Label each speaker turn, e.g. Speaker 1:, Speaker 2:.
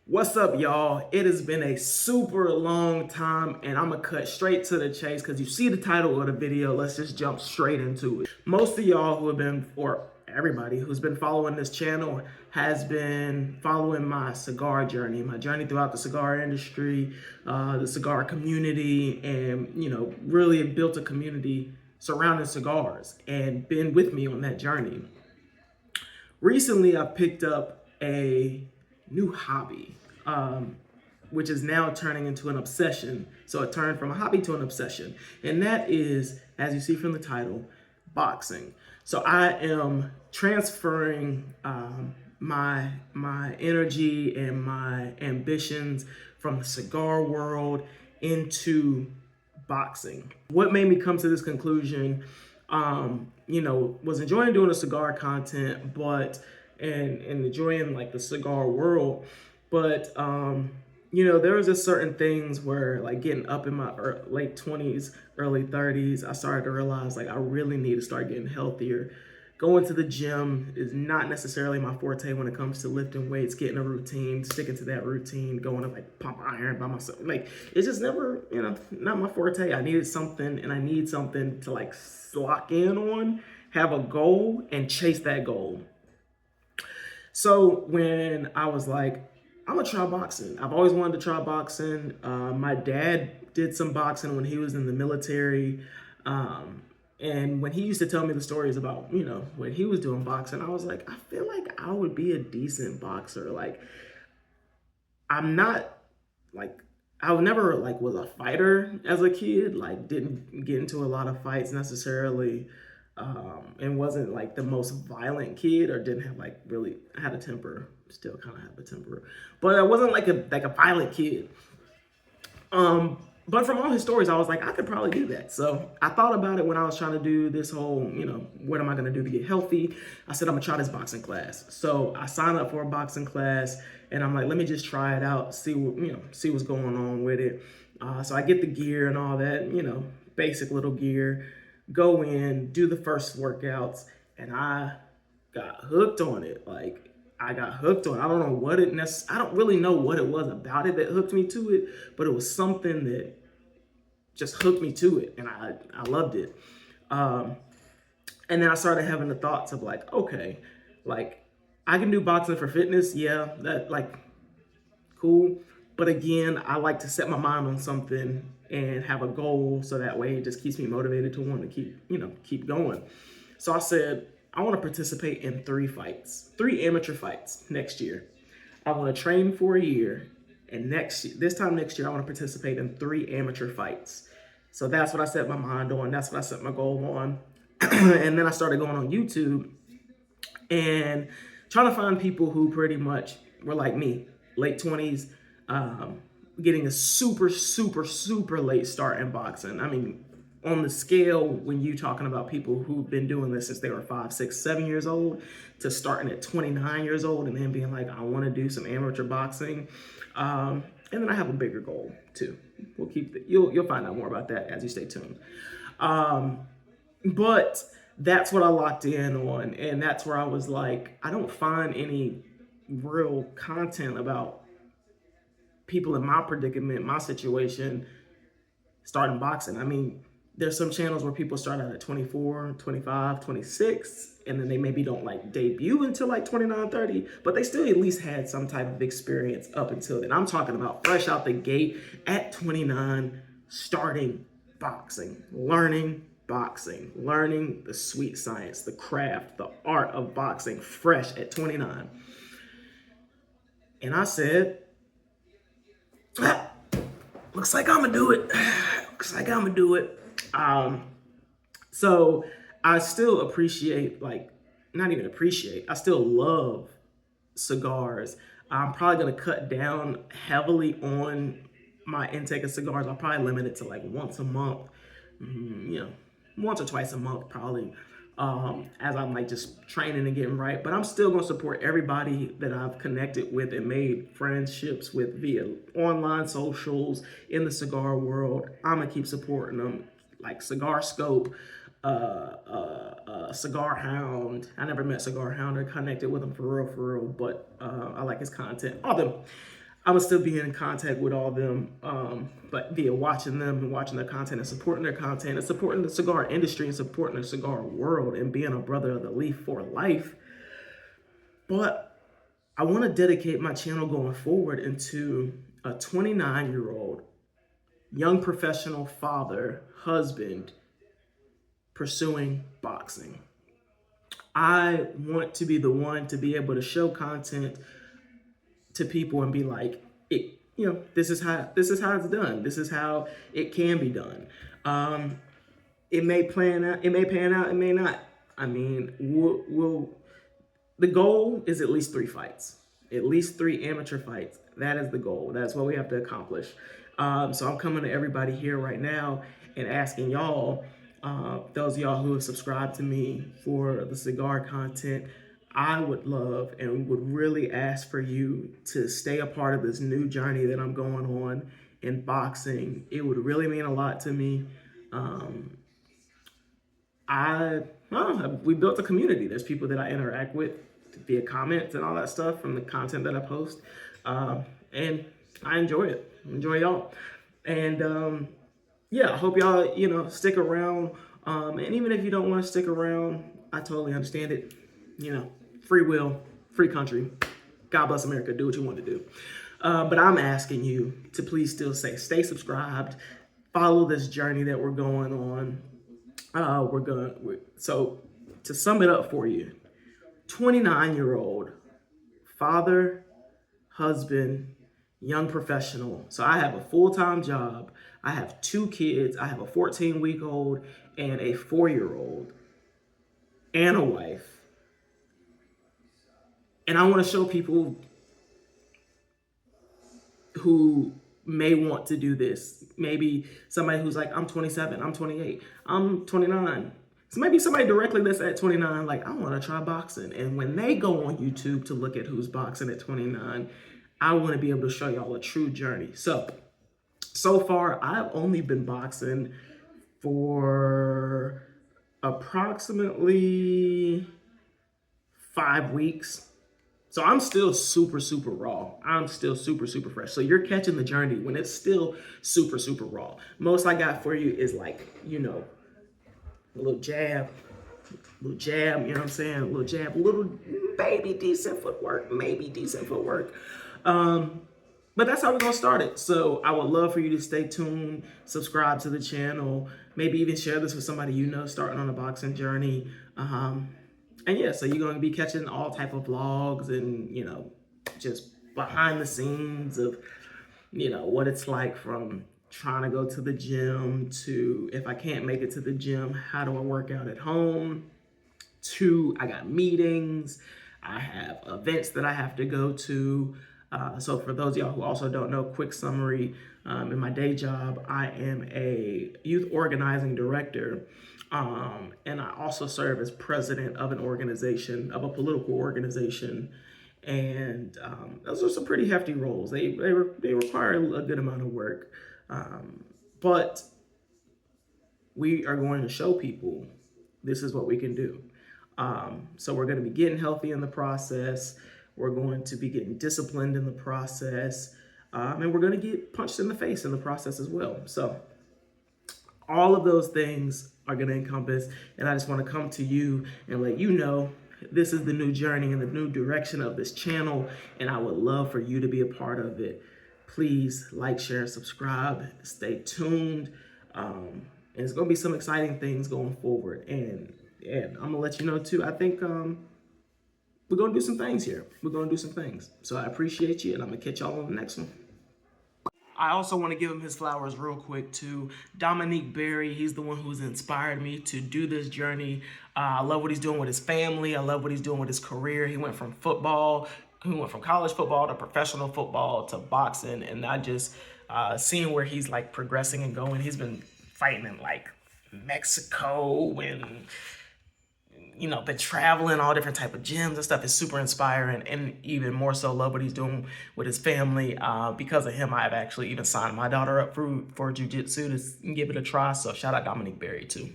Speaker 1: What's up, y'all? It has been a super long time, and I'm gonna cut straight to the chase because you see the title of the video. Let's just jump straight into it. Most of y'all who have been, or everybody who's been following this channel, has been following my cigar journey, my journey throughout the cigar industry, the cigar community, and really built a community surrounding cigars and been with me on that journey. Recently, I picked up a new hobby, which is now turning into an obsession. So it turned from a hobby to an obsession. And that is, as you see from the title, boxing. So I am transferring my energy and my ambitions from the cigar world into boxing. What made me come to this conclusion, was enjoying doing the cigar content, but and enjoying like the cigar world, but there was just certain things where, like, getting up in my late 20s, early 30s, I started to realize like I really need to start getting healthier. Going to the gym is not necessarily my forte when it comes to lifting weights, getting a routine, sticking to that routine, going to like pump iron by myself. Like, it's just never, not my forte. I needed something, and I need something to like lock in on, have a goal, and chase that goal. So when I was like, I'm gonna try boxing. I've always wanted to try boxing. My dad did some boxing when he was in the military. And when he used to tell me the stories about, when he was doing boxing, I was like, I feel like I would be a decent boxer. Like, I'm not like, I never like was a fighter as a kid, like didn't get into a lot of fights necessarily. And wasn't like the most violent kid, or didn't have like really had a temper, still kind of have a temper, but I wasn't like a violent kid. But from all his stories, I was like, I could probably do that. So I thought about it when I was trying to do this whole, what am I going to do to get healthy? I said, I'm going to try this boxing class. So I signed up for a boxing class, and I'm like, let me just try it out, see what's going on with it. So I get the gear and all that, basic little gear, go in, do the first workouts, and I got hooked on it. Like, I got hooked on it. I don't know what I don't really know what it was about it that hooked me to it, but it was something that just hooked me to it, and I loved it. And then I started having the thoughts of like, okay, like, I can do boxing for fitness. Yeah, that, like, cool. But again, I like to set my mind on something and have a goal, so that way it just keeps me motivated to want to keep going. So I said, I want to participate in 3 amateur fights next year. I want to train for a year, and this time next year, I want to participate in 3 amateur fights. So that's what I set my mind on. That's what I set my goal on. And then I started going on YouTube and trying to find people who pretty much were like me, late 20s, getting a super, super, super late start in boxing. I mean, on the scale, when you talking about people who've been doing this since they were 5, 6, 7 years old, to starting at 29 years old and then being like, I want to do some amateur boxing. And then I have a bigger goal too. You'll find out more about that as you stay tuned. But that's what I locked in on, and that's where I was like, I don't find any real content about people in my predicament, my situation, starting boxing. I mean, there's some channels where people start out at 24, 25, 26, and then they maybe don't like debut until like 29, 30, but they still at least had some type of experience up until then. I'm talking about fresh out the gate at 29, starting boxing, learning boxing, learning the sweet science, the craft, the art of boxing, fresh at 29. And I said, looks like I'm gonna do it. Looks like I'm gonna do it. So I still appreciate, like, not even appreciate, I still love cigars. I'm probably gonna cut down heavily on my intake of cigars. I'll probably limit it to like once a month, once or twice a month probably, as I'm like just training and getting right. But I'm still gonna support everybody that I've connected with and made friendships with via online socials in the cigar world. I'm gonna keep supporting them, like Cigar Scope, Cigar Hound. I never met Cigar Hound or connected with him for real, but I like his content. All them. I would still be in contact with all of them, but via watching them and watching their content and supporting their content and supporting the cigar industry and supporting the cigar world and being a brother of the leaf for life. But I want to dedicate my channel going forward into a 29-year-old young professional father, husband, pursuing boxing. I want to be the one to be able to show content to people and be like, this is how it's done. This is how it can be done. It may pan out. It may not. I mean, the goal is at least 3 fights, at least 3 amateur fights. That is the goal. That's what we have to accomplish. So I'm coming to everybody here right now and asking y'all, those of y'all who have subscribed to me for the cigar content, I would love and would really ask for you to stay a part of this new journey that I'm going on in boxing. It would really mean a lot to me. We built a community. There's people that I interact with via comments and all that stuff from the content that I post. And I enjoy it. Enjoy y'all. And yeah, I hope y'all, stick around. And even if you don't want to stick around, I totally understand it. Free will, free country. God bless America. Do what you want to do. But I'm asking you to please still stay subscribed. Follow this journey that we're going on. So to sum it up for you, 29-year-old father, husband, young professional. So I have a full-time job. I have 2 kids. I have a 14-week-old and a 4-year-old and a wife. And I want to show people who may want to do this. Maybe somebody who's like, I'm 27, I'm 28, I'm 29. So maybe somebody directly that's at 29, like, I want to try boxing. And when they go on YouTube to look at who's boxing at 29, I want to be able to show y'all a true journey. So far, I've only been boxing for approximately 5 weeks. So I'm still super, super raw. I'm still super, super fresh. So you're catching the journey when it's still super, super raw. Most I got for you is like, a little jab, you know what I'm saying? A little jab, little maybe decent footwork. But that's how we're gonna start it. So I would love for you to stay tuned, subscribe to the channel, maybe even share this with somebody starting on a boxing journey. And yeah, so you're going to be catching all type of vlogs and, just behind the scenes of, what it's like from trying to go to the gym to, if I can't make it to the gym, how do I work out at home, to I got meetings, I have events that I have to go to. So for those of y'all who also don't know, quick summary, in my day job, I am a youth organizing director. And I also serve as president of a political organization. And those are some pretty hefty roles. They require a good amount of work. But we are going to show people this is what we can do. So we're going to be getting healthy in the process. We're going to be getting disciplined in the process. And we're going to get punched in the face in the process as well. So all of those things are going to encompass, and I just want to come to you and let you know this is the new journey and the new direction of this channel, and I would love for you to be a part of it. Please like, share, and subscribe. Stay tuned. And it's going to be some exciting things going forward. And I'm going to let you know, too, I think we're going to do some things here. We're going to do some things. So I appreciate you, and I'm going to catch y'all on the next one. I also want to give him his flowers real quick to Davan'te Berry. He's the one who's inspired me to do this journey. I love what he's doing with his family. I love what he's doing with his career. He went from football, college football to professional football to boxing. And I just seeing where he's like progressing and going. He's been fighting in like Mexico and been traveling, all different type of gyms and stuff. Is super inspiring, and even more so love what he's doing with his family. Because of him, I've actually even signed my daughter up for jiu-jitsu to give it a try. So shout out Davan'te Berry too.